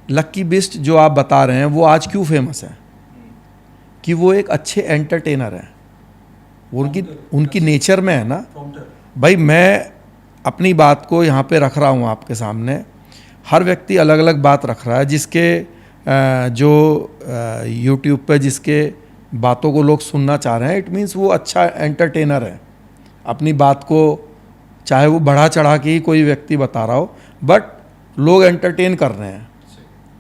लक्की बिस्ट जो आप बता रहे हैं वो आज क्यों फेमस है, कि वो एक अच्छे एंटरटेनर हैं, वो उनकी नेचर में है ना। भाई मैं अपनी बात को यहाँ पे रख रहा हूँ आपके सामने, हर व्यक्ति अलग अलग बात रख रहा है, जिसके जो यूट्यूब पे जिसके बातों को लोग सुनना चाह रहे हैं, इट मीन्स वो अच्छा एंटरटेनर है। अपनी बात को चाहे वो बढ़ा चढ़ा के ही कोई व्यक्ति बता रहा हो, बट लोग एंटरटेन कर रहे हैं,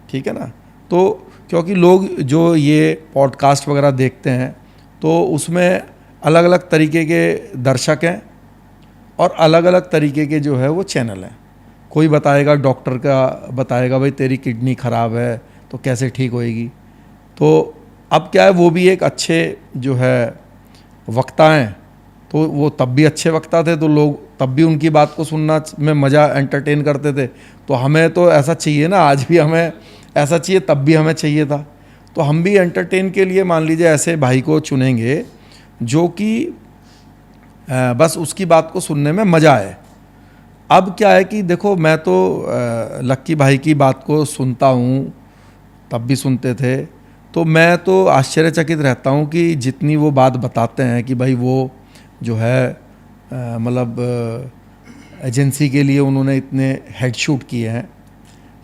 ठीक है ना। तो क्योंकि लोग जो ये पॉडकास्ट वगैरह देखते हैं तो उसमें अलग अलग तरीके के दर्शक हैं और अलग अलग तरीके के जो है वो चैनल हैं। कोई बताएगा, डॉक्टर का बताएगा भाई तेरी किडनी ख़राब है तो कैसे ठीक होएगी। तो अब क्या है, वो भी एक अच्छे जो है वक्ता हैं, तो वो तब भी अच्छे वक्ता थे, तो लोग तब भी उनकी बात को सुनना में मज़ा एंटरटेन करते थे। तो हमें तो ऐसा चाहिए ना, आज भी हमें ऐसा चाहिए, तब भी हमें चाहिए था। तो हम भी एंटरटेन के लिए मान लीजिए ऐसे भाई को चुनेंगे जो कि बस उसकी बात को सुनने में मज़ा आए। अब क्या है कि देखो, मैं तो लक्की भाई की बात को सुनता हूँ, तब भी सुनते थे, तो मैं तो आश्चर्यचकित रहता हूँ कि जितनी वो बात बताते हैं कि भाई वो जो है मतलब एजेंसी के लिए उन्होंने इतने हेडशूट किए हैं।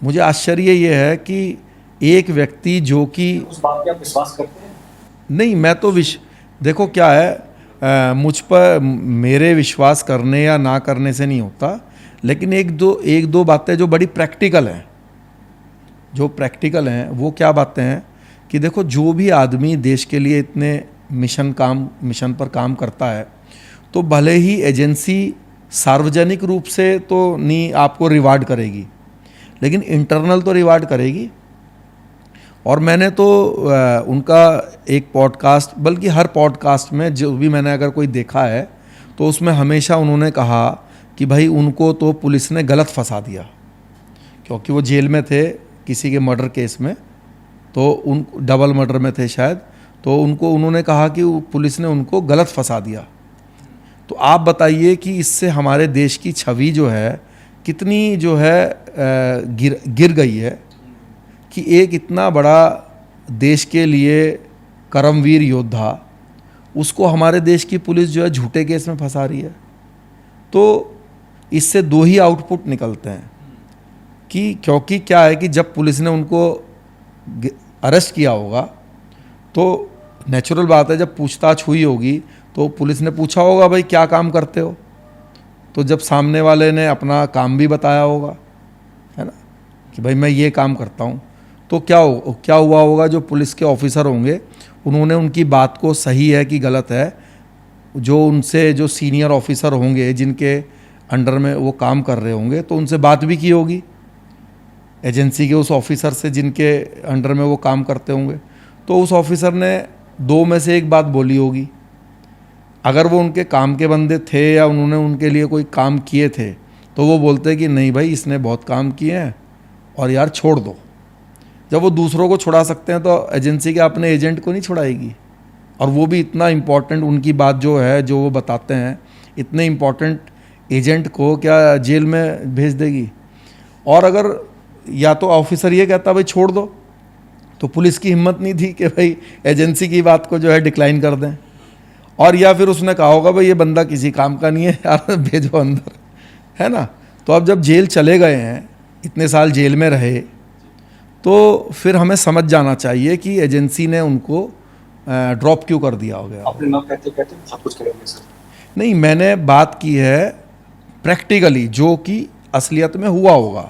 मुझे आश्चर्य ये है कि एक व्यक्ति जो कि उस बात पे आप विश्वास करते हैं? नहीं, मैं तो देखो क्या है, मुझ पर मेरे विश्वास करने या ना करने से नहीं होता, लेकिन एक दो बातें जो बड़ी प्रैक्टिकल हैं, वो क्या बातें हैं कि देखो, जो भी आदमी देश के लिए इतने मिशन पर काम करता है, तो भले ही एजेंसी सार्वजनिक रूप से तो नहीं आपको रिवार्ड करेगी, लेकिन इंटरनल तो रिवार्ड करेगी। और मैंने तो उनका एक पॉडकास्ट, बल्कि हर पॉडकास्ट में जो भी मैंने अगर कोई देखा है, तो उसमें हमेशा उन्होंने कहा कि भाई उनको तो पुलिस ने गलत फंसा दिया, क्योंकि वो जेल में थे किसी के मर्डर केस में, तो उन डबल मर्डर में थे शायद, तो उन्होंने कहा कि पुलिस ने उनको गलत फंसा दिया। तो आप बताइए कि इससे हमारे देश की छवि जो है कितनी जो है गिर गई है, कि एक इतना बड़ा देश के लिए कर्मवीर योद्धा, उसको हमारे देश की पुलिस जो है झूठे केस में फंसा रही है। तो इससे दो ही आउटपुट निकलते हैं कि क्योंकि क्या है कि जब पुलिस ने उनको अरेस्ट किया होगा तो नेचुरल बात है, जब पूछताछ हुई होगी तो पुलिस ने पूछा होगा भाई क्या काम करते हो, तो जब सामने वाले ने अपना काम भी बताया होगा, है ना, कि भाई मैं ये काम करता हूँ, तो क्या हुआ होगा, जो पुलिस के ऑफिसर होंगे उन्होंने उनकी बात को सही है कि गलत है, जो उनसे जो सीनियर ऑफिसर होंगे जिनके अंडर में वो काम कर रहे होंगे, तो उनसे बात भी की होगी, एजेंसी के उस ऑफिसर से जिनके अंडर में वो काम करते होंगे, तो उस ऑफिसर ने दो में से एक बात बोली होगी। अगर वो उनके काम के बंदे थे या उन्होंने उनके लिए कोई काम किए थे, तो वो बोलते कि नहीं भाई इसने बहुत काम किए हैं और यार छोड़ दो। जब वो दूसरों को छुड़ा सकते हैं तो एजेंसी के अपने एजेंट को नहीं छुड़ाएगी, और वो भी इतना इम्पॉर्टेंट, उनकी बात जो है जो वो बताते हैं, इतने इम्पॉर्टेंट एजेंट को क्या जेल में भेज देगी। और अगर या तो ऑफिसर ये कहता भाई छोड़ दो, तो पुलिस की हिम्मत नहीं थी कि भाई एजेंसी की बात को जो है डिक्लाइन कर दें, और या फिर उसने कहा होगा भाई ये बंदा किसी काम का नहीं है यार, भेजो अंदर, है ना। तो अब जब जेल चले गए हैं, इतने साल जेल में रहे, तो फिर हमें समझ जाना चाहिए कि एजेंसी ने उनको ड्रॉप क्यों कर दिया हो गया। अपने नाम कहते कहते बहुत कुछ करेंगे सर। नहीं, मैंने बात की है प्रैक्टिकली, जो कि असलियत में हुआ होगा।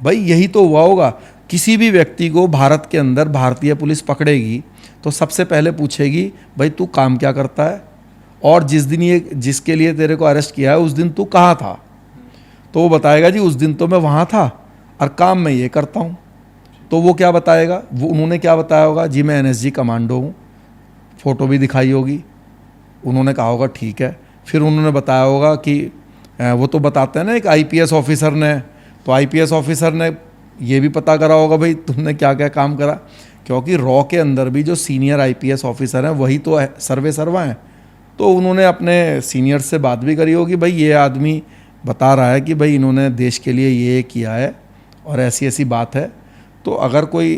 भाई यही तो हुआ होगा। किसी भी व्यक्ति को भारत के अंदर भारतीय पुलिस पकड़ेगी तो सबसे पहले पूछेगी भाई तू काम क्या करता है, और जिसके लिए तेरे को अरेस्ट किया है उस दिन तू कहाँ था, तो वो बताएगा जी उस दिन तो मैं वहाँ था और काम मैं ये करता हूँ। तो वो क्या बताएगा, उन्होंने क्या बताया होगा, जी मैं एनएसजी कमांडो हूँ, फ़ोटो भी दिखाई होगी, उन्होंने कहा होगा ठीक है। फिर उन्होंने बताया होगा कि वो तो बताते हैं ना एक आईपीएस ऑफिसर ने, तो आईपीएस ऑफिसर ने ये भी पता करा होगा भाई तुमने क्या क्या काम करा, क्योंकि रॉ के अंदर भी जो सीनियर आईपीएस ऑफिसर हैं वही तो सर्वे सर्वा हैं। तो उन्होंने अपने सीनियर से बात भी करी होगी, भाई ये आदमी बता रहा है कि भाई इन्होंने देश के लिए ये किया है और ऐसी ऐसी बात है। तो अगर कोई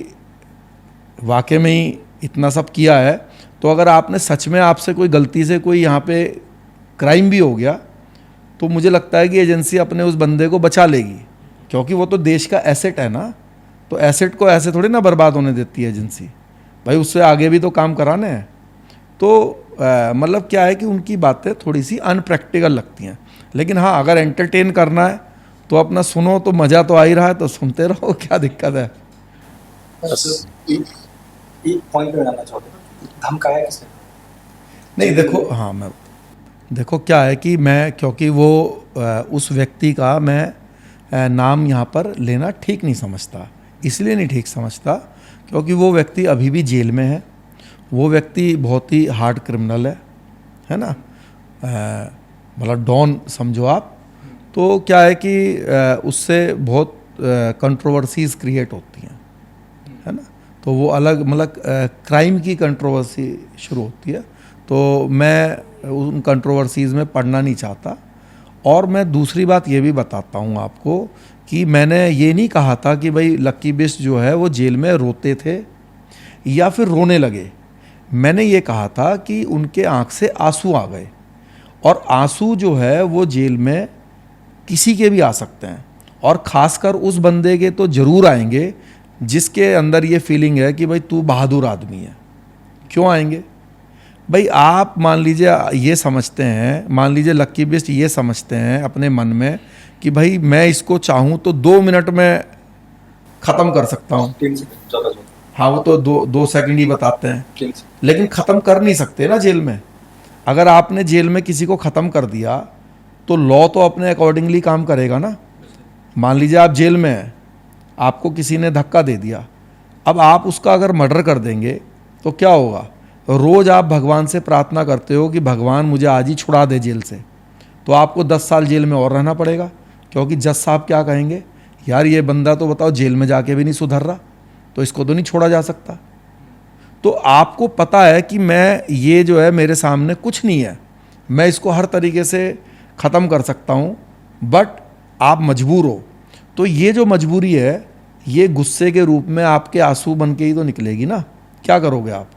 वाकई में ही इतना सब किया है, तो अगर आपने सच में आपसे कोई गलती से कोई यहाँ पे क्राइम भी हो गया, तो मुझे लगता है कि एजेंसी अपने उस बंदे को बचा लेगी, क्योंकि वो तो देश का एसेट है ना। तो एसेट को ऐसे थोड़ी ना बर्बाद होने देती है एजेंसी, भाई उससे आगे भी तो काम कराने हैं। तो मतलब क्या है कि उनकी बातें थोड़ी सी अनप्रैक्टिकल लगती हैं। लेकिन हाँ, अगर एंटरटेन करना है तो अपना सुनो, तो मज़ा तो आ ही रहा है, तो सुनते रहो, क्या दिक्कत है। सर एक पॉइंट में जानना चाहता हूँ, धमकाया किसने? नहीं देखो, हाँ मैं देखो क्या है कि मैं, क्योंकि वो उस व्यक्ति का मैं नाम यहाँ पर लेना ठीक नहीं समझता। इसलिए नहीं ठीक समझता क्योंकि वो व्यक्ति अभी भी जेल में है। वो व्यक्ति बहुत ही हार्ड क्रिमिनल है ना, मतलब डॉन समझो आप। तो क्या है कि उससे बहुत कंट्रोवर्सीज क्रिएट होती हैं, है ना। तो वो अलग मतलब क्राइम की कंट्रोवर्सी शुरू होती है, तो मैं उन कंट्रोवर्सीज़ में पढ़ना नहीं चाहता। और मैं दूसरी बात ये भी बताता हूँ आपको कि मैंने ये नहीं कहा था कि भाई लक्की बिष्ट जो है वो जेल में रोते थे या फिर रोने लगे। मैंने ये कहा था कि उनके आँख से आंसू आ गए, और आंसू जो है वो जेल में किसी के भी आ सकते हैं, और ख़ासकर उस बंदे के तो ज़रूर आएंगे जिसके अंदर ये फीलिंग है कि भाई तू बहादुर आदमी है। क्यों आएंगे भाई? आप मान लीजिए ये समझते हैं, मान लीजिए लक्की बिष्ट ये समझते हैं अपने मन में कि भाई मैं इसको चाहूँ तो 2 मिनट में ख़त्म कर सकता हूँ। 3 सेकंड ज़्यादा जो। हाँ, वो तो दो सेकंड ही बताते हैं, 3 सेकंड। लेकिन ख़त्म कर नहीं सकते ना जेल में। अगर आपने जेल में किसी को ख़त्म कर दिया तो लॉ तो अपने अकॉर्डिंगली काम करेगा ना। मान लीजिए आप जेल में हैं, आपको किसी ने धक्का दे दिया, अब आप उसका अगर मर्डर कर देंगे तो क्या होगा? रोज़ आप भगवान से प्रार्थना करते हो कि भगवान मुझे आज ही छुड़ा दे जेल से, तो आपको 10 साल जेल में और रहना पड़ेगा, क्योंकि जज साहब क्या कहेंगे, यार ये बंदा तो बताओ जेल में जाके भी नहीं सुधर रहा, तो इसको तो नहीं छोड़ा जा सकता। तो आपको पता है कि मैं ये जो है मेरे सामने कुछ नहीं है, मैं इसको हर तरीके से ख़त्म कर सकता हूँ, बट आप मजबूर हो। तो ये जो मजबूरी है ये गुस्से के रूप में आपके आंसू बन के ही तो निकलेगी ना। क्या करोगे आप?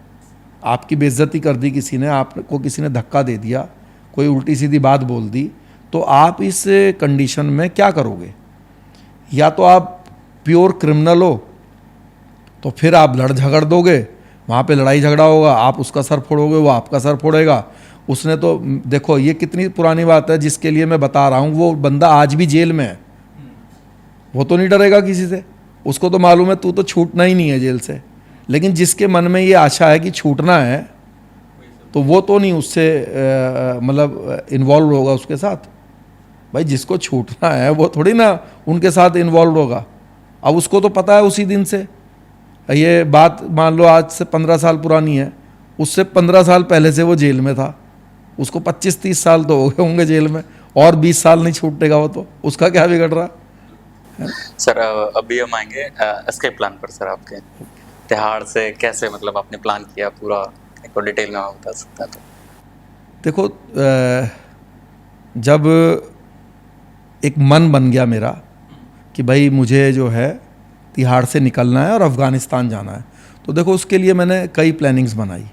आपकी बेइज्जती कर दी किसी ने, आपको किसी ने धक्का दे दिया, कोई उल्टी सीधी बात बोल दी, तो आप इस कंडीशन में क्या करोगे? या तो आप प्योर क्रिमिनल हो तो फिर आप लड़ झगड़ दोगे, वहाँ पे लड़ाई झगड़ा होगा, आप उसका सर फोड़ोगे, वो आपका सर फोड़ेगा। उसने तो देखो ये कितनी पुरानी बात है, जिसके लिए मैं बता रहा हूँ वो बंदा आज भी जेल में है, वो तो नहीं डरेगा किसी से, उसको तो मालूम है तू तो छूटना ही नहीं है जेल से। लेकिन जिसके मन में ये आशा है कि छूटना है, तो वो तो नहीं उससे मतलब इन्वॉल्व होगा उसके साथ। भाई जिसको छूटना है वो थोड़ी ना उनके साथ इन्वॉल्व होगा। अब उसको तो पता है उसी दिन से, ये बात मान लो आज से 15 साल पुरानी है, उससे 15 साल पहले से वो जेल में था, उसको 25-30 साल तो हो गए होंगे जेल में, और 20 साल नहीं छूटेगा वो, तो उसका क्या बिगड़ रहा है? सर अभी हम आएंगे एस्केप प्लान पर। सर आपके तिहाड़ से कैसे मतलब आपने प्लान किया पूरा, एक और डिटेल में आप बता सकते हैं तो? देखो जब एक मन बन गया मेरा कि भाई मुझे जो है तिहाड़ से निकलना है और अफ़गानिस्तान जाना है, तो देखो उसके लिए मैंने कई प्लानिंग्स बनाई।